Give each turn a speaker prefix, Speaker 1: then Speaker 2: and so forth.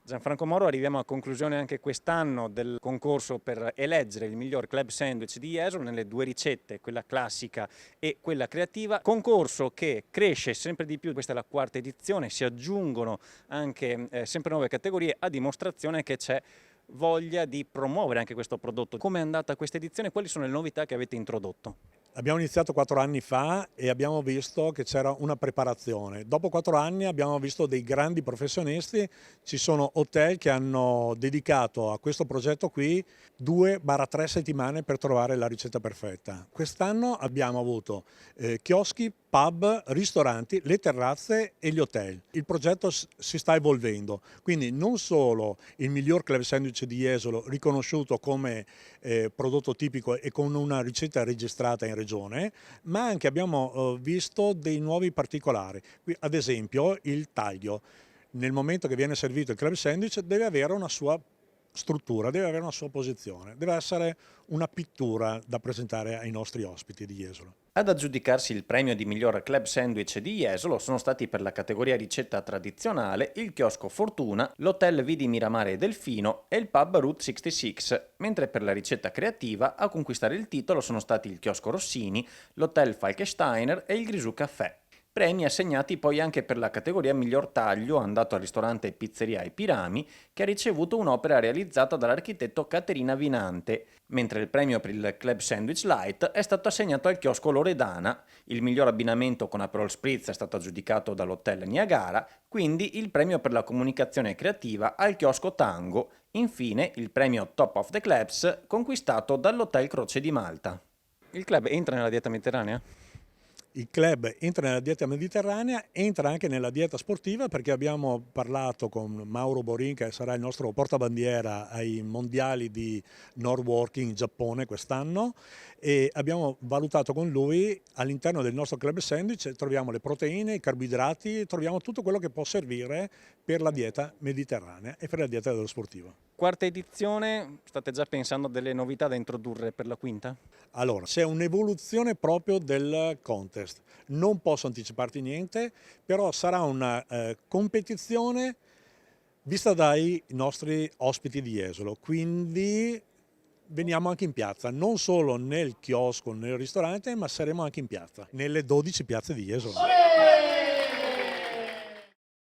Speaker 1: Gianfranco Moro, arriviamo a conclusione anche quest'anno del concorso per eleggere il miglior club sandwich di Jesolo nelle due ricette, quella classica e quella creativa. Concorso che cresce sempre di più, questa è la quarta edizione, si aggiungono anche sempre nuove categorie a dimostrazione che c'è voglia di promuovere anche questo prodotto. Come è andata questa edizione? Quali sono le novità che avete introdotto?
Speaker 2: Abbiamo iniziato 4 anni fa e abbiamo visto che c'era una preparazione. Dopo 4 anni abbiamo visto dei grandi professionisti, ci sono hotel che hanno dedicato a questo progetto qui 2-3 settimane per trovare la ricetta perfetta. Quest'anno abbiamo avuto chioschi, pub, ristoranti, le terrazze e gli hotel. Il progetto si sta evolvendo, quindi non solo il miglior club sandwich di Jesolo riconosciuto come prodotto tipico e con una ricetta registrata in regione, ma anche abbiamo visto dei nuovi particolari. Ad esempio il taglio. Nel momento che viene servito il club sandwich deve avere una sua struttura, deve avere una sua posizione, deve essere una pittura da presentare ai nostri ospiti di Jesolo.
Speaker 1: Ad aggiudicarsi il premio di miglior club sandwich di Jesolo sono stati per la categoria ricetta tradizionale il chiosco Fortuna, l'hotel Vidi Miramare e Delfino e il pub Route 66, mentre per la ricetta creativa a conquistare il titolo sono stati il chiosco Rossini, l'hotel Falkensteiner e il Grisù Caffè. Premi assegnati poi anche per la categoria miglior taglio andato al ristorante Pizzeria ai Pirami, che ha ricevuto un'opera realizzata dall'architetto Caterina Vinante, mentre il premio per il Club Sandwich Light è stato assegnato al chiosco Loredana, il miglior abbinamento con Aperol Spritz è stato aggiudicato dall'hotel Niagara, quindi il premio per la comunicazione creativa al chiosco Tango, infine il premio Top of the Clubs conquistato dall'hotel Croce di Malta. Il club entra nella dieta mediterranea?
Speaker 2: Il club entra nella dieta mediterranea, entra anche nella dieta sportiva perché abbiamo parlato con Mauro Borin, che sarà il nostro portabandiera ai mondiali di Northworking in Giappone quest'anno, e abbiamo valutato con lui all'interno del nostro club sandwich troviamo le proteine, i carboidrati, troviamo tutto quello che può servire per la dieta mediterranea e per la dieta dello sportivo.
Speaker 1: Quarta edizione, state già pensando a delle novità da introdurre per la quinta?
Speaker 2: Allora, c'è un'evoluzione proprio del contest. Non posso anticiparti niente, però sarà una competizione vista dai nostri ospiti di Jesolo, quindi veniamo anche in piazza, non solo nel chiosco, nel ristorante, ma saremo anche in piazza, nelle 12 piazze di Jesolo.